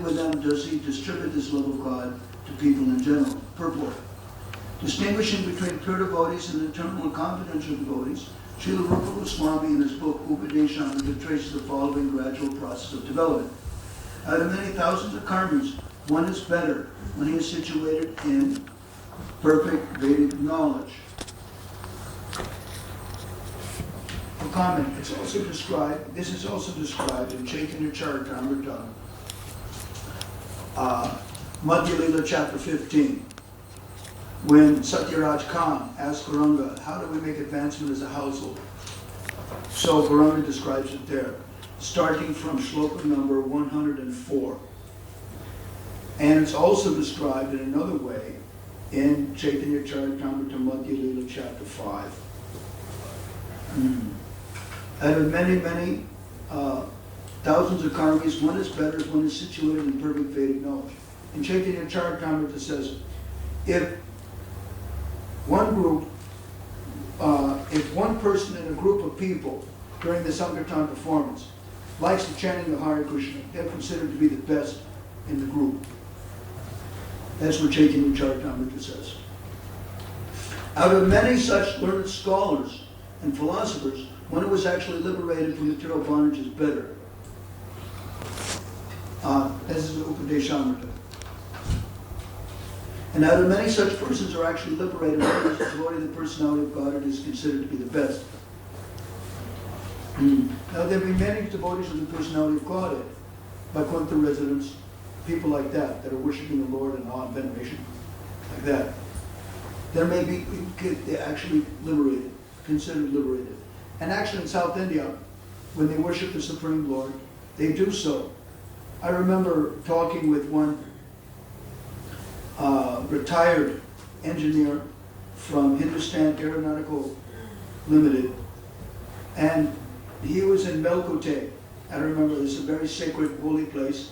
with them does he distribute this love of God to people in general. Purport. Distinguishing between pure devotees and internal and confidential devotees, Srila Rupa Goswami in his book Upadeshamrita traces the following gradual process of development. Out of many thousands of karmis, one is better when he is situated in perfect Vedic knowledge. A comment. It's also described. This is also described in Chaitanya Charitamrita, Madhya Lila chapter 15, when Satyaraj Khan asked Gauranga, "How do we make advancement as a household?" So Gauranga describes it there, starting from shloka number 104. And it's also described in another way in Chaitanya Charitamrita Madhya Lila chapter 5. Out of many, many thousands of karmis, one is better when is situated in perfect Vedic knowledge. In Chaitanya Charitamrita it says, if one person in a group of people during the Sankirtan performance likes the chanting of Hare Krishna, they're considered to be the best in the group. That's what Chaitanya Charitamrita says. Out of many such learned scholars and philosophers, one who was actually liberated from material bondage is better. This is Upadeshamrita. And out of many such persons who are actually liberated, one who is devotee of the personality of God is considered to be the best. Now there be many devotees of the personality of Godhead, Vaikuntha residents, people like that are worshiping the Lord in awe and veneration, like that. There may be, they're actually liberated, considered liberated. And actually in South India, when they worship the Supreme Lord, they do so. I remember talking with one retired engineer from Hindustan Aeronautical Limited, and he was in Melkote. I remember this is a very sacred, holy place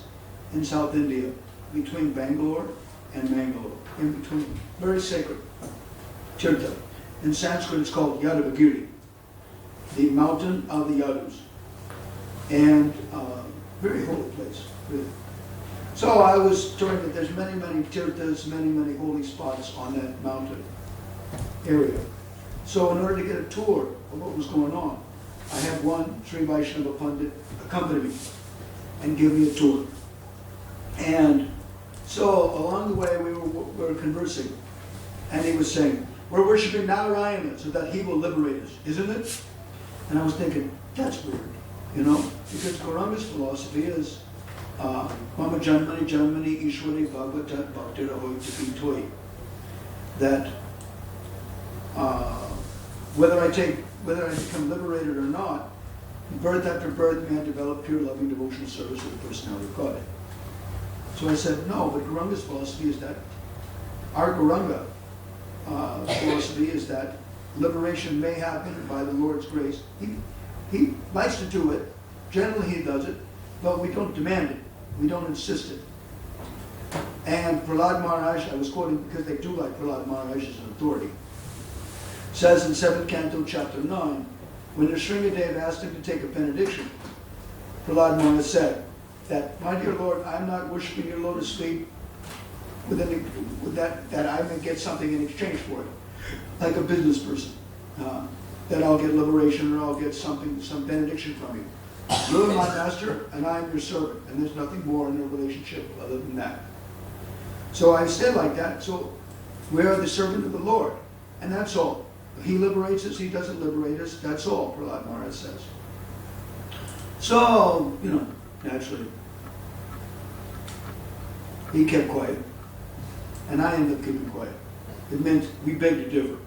in South India, between Bangalore and Mangalore, in between, very sacred, Tirtha. In Sanskrit it's called Yadavagiri, the mountain of the Yadus, and very holy place, really. So I was told that there's many, many tirthas, many, many holy spots on that mountain area. So in order to get a tour of what was going on, I had one Sri Vaishnava Pandit accompany me and give me a tour. And so along the way we were conversing, and he was saying, we're worshiping Narayana so that he will liberate us, isn't it? And I was thinking, that's weird, you know, because Gauranga's philosophy is Mama Janmani Janmani Ishwari Bhagavatat Bhaktira Hoiti Toi. That whether I become liberated or not, birth after birth may I develop pure loving devotional service to the personality of God. So I said, no, but Gauranga's philosophy is that, our Gauranga philosophy is that liberation may happen by the Lord's grace. He likes to do it, generally he does it, but we don't demand it, we don't insist it. And Prahlad Maharaj, I was quoting because they do like Prahlad Maharaj as an authority, says in 7th Canto, chapter 9, when Nrsingadev asked him to take a benediction, Prahlad Maharaj said that, my dear Lord, I'm not worshiping your lotus feet with that I may get something in exchange for it, like a business person, that I'll get liberation or I'll get something, some benediction from you. You're my master and I am your servant, and there's nothing more in a relationship other than that. So I said like that, so we are the servant of the Lord, and that's all. If he liberates us, he doesn't liberate us, that's all, Prahlad Maharaj says. So, you know, naturally, he kept quiet, and I ended up keeping quiet. It meant we beg to differ.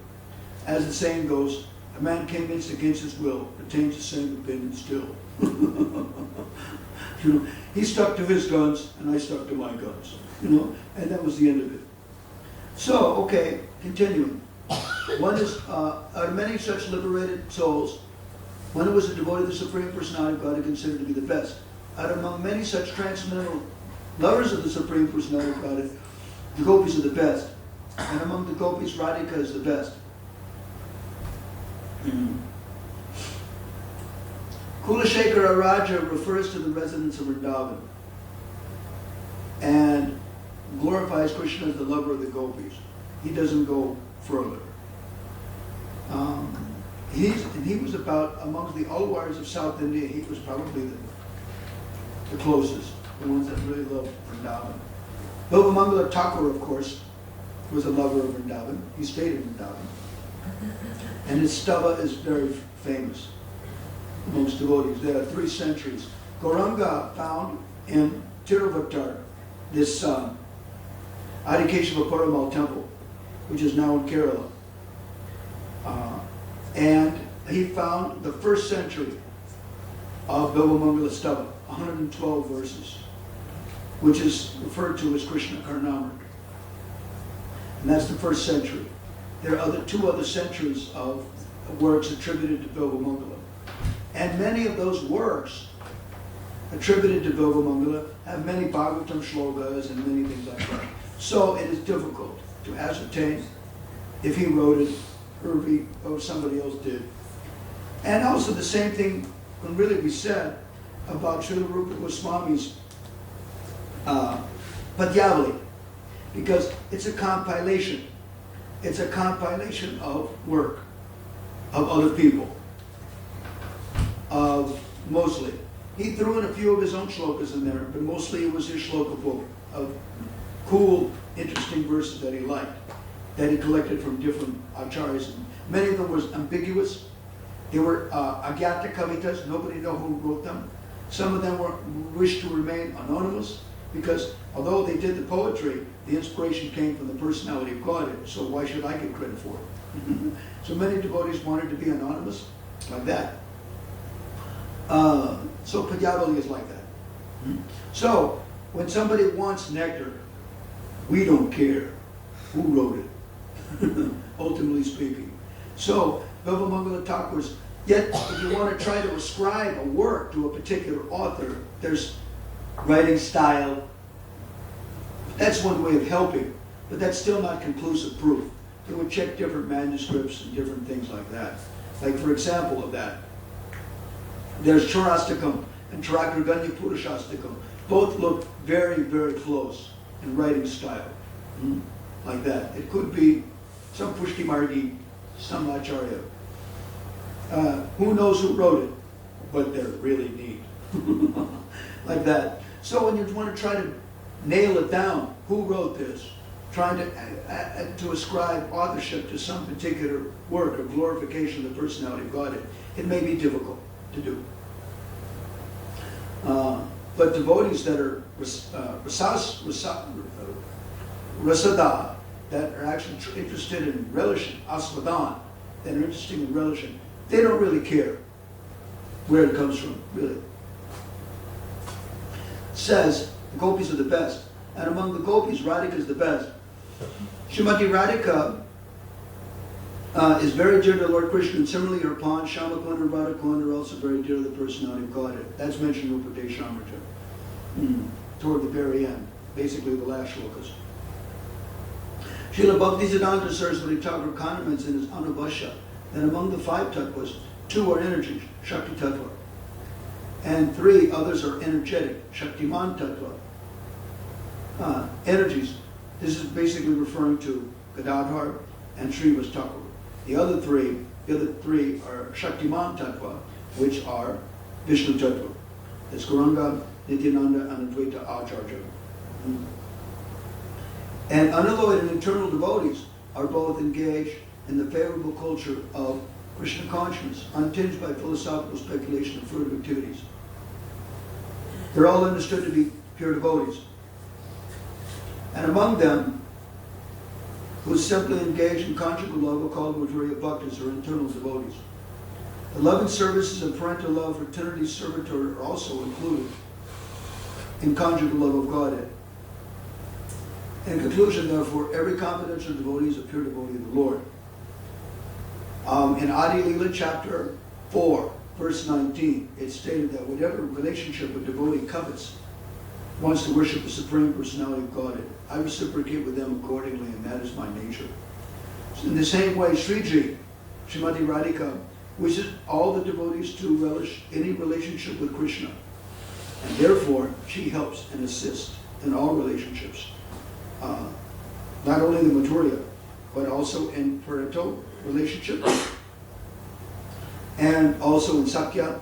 As the saying goes, a man convinced against his will retains the same opinion still. You know, he stuck to his guns, and I stuck to my guns. You know, and that was the end of it. So, okay, continuing. One is, out of many such liberated souls, one who was a devotee of the Supreme Personality of God is considered to be the best. Out among many such transcendental lovers of the Supreme Personality of God, the gopis are the best. And among the gopis, Radhika is the best. Kulashekara Raja refers to the residents of Vrindavan. glorifies Krishna as the lover of the gopis. He doesn't go further. He was about, amongst the Alwars of South India, he was probably the closest, the ones that really loved Vrindavan. Bilvamangala Thakur, of course, was a lover of Vrindavan. He stayed in Vrindavan. And his stava is very famous amongst devotees. There are 3 centuries. Gauranga found in Tiruvattar this Adikeshava Perumal temple, which is now in Kerala. And he found the 1st century of Bilvamangala Stava, 112 verses, which is referred to as Krishna Karnamrita. And that's the 1st century. There are 2 other centuries of works attributed to Bilvamangala. And many of those works attributed to Bilvamangala have many Bhagavatam shlokas and many things like that. So it is difficult to ascertain if he wrote it or somebody else did. And also the same thing can really be said about Srila Rupa Goswami's Padyavali, because it's a compilation. It's a compilation of work of other people, mostly. He threw in a few of his own shlokas in there, but mostly it was his shloka book of cool, interesting verses that he liked, that he collected from different acharyas. Many of them were ambiguous. They were agyata kavitas. Nobody knew who wrote them. Some of them wished to remain anonymous, because although they did the poetry, the inspiration came from the personality of God. So why should I get credit for it? So many devotees wanted to be anonymous, like that. So Padyavali is like that. So when somebody wants nectar, we don't care who wrote it, ultimately speaking. So Bilvamangala Thakur's, yet if you want to try to ascribe a work to a particular author, there's writing style. That's one way of helping, but that's still not conclusive proof. They would check different manuscripts and different things like that. Like, for example of that, there's Chaurastikam and Charakraganya Purashastikam. Both look very, very close in writing style, like that. It could be some Pushti Margi, some Acharya. Who knows who wrote it, but they're really neat. Like that. So when you want to try to nail it down, who wrote this, trying to ascribe authorship to some particular work or glorification of the personality of God, it may be difficult to do. But devotees that are rasada, that are actually interested in relishing, asvadan, that are interested in relishing, they don't really care where it comes from, really. It says the gopis are the best, and among the gopis, Radhika is the best. Srimati Radhika is very dear to Lord Krishna, and similarly her pawn, Shamakund and Radhakund, are also very dear to the personality of Godhead. That's mentioned in Upadesha Amrita, toward the very end, basically the last shlokas. Srila Bhaktisiddhanta Saraswati Thakur comments in his Anubhashya that among the 5 tattvas, 2 are energies, Shakti tattva, and 3 others are energetic, Shaktiman tattva. Energies, this is basically referring to Gadadhar and Srivas Thakur. The other three are Shaktiman tattva, which are Vishnu tattva. That's Gauranga, Nityananda, and Advaita Acharya. And unalloyed and internal devotees are both engaged in the favorable culture of Krishna consciousness, untinged by philosophical speculation and furtive activities. They're all understood to be pure devotees. And among them, who simply engage in conjugal love are called Madhurya Bhaktas, or internal devotees. The love and services of parental love, fraternity, servitor are also included in conjugal love of Godhead. In conclusion, therefore, every confidential devotee is a pure devotee of the Lord. In Adi Lila chapter 4, verse 19, it's stated that whatever relationship a devotee covets, wants to worship the Supreme Personality of Godhead, I reciprocate with them accordingly, and that is my nature. So in the same way, Sriji, Srimati Radhika, wishes all the devotees to relish any relationship with Krishna, and therefore she helps and assists in all relationships. not only the Maturya, but also in parental relationship, and also in Sakya,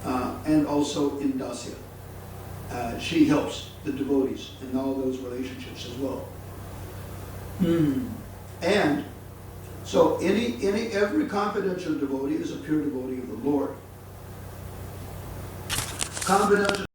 and also in Dasya. She helps the devotees in all those relationships as well. And so every confidential devotee is a pure devotee of the Lord. Confidential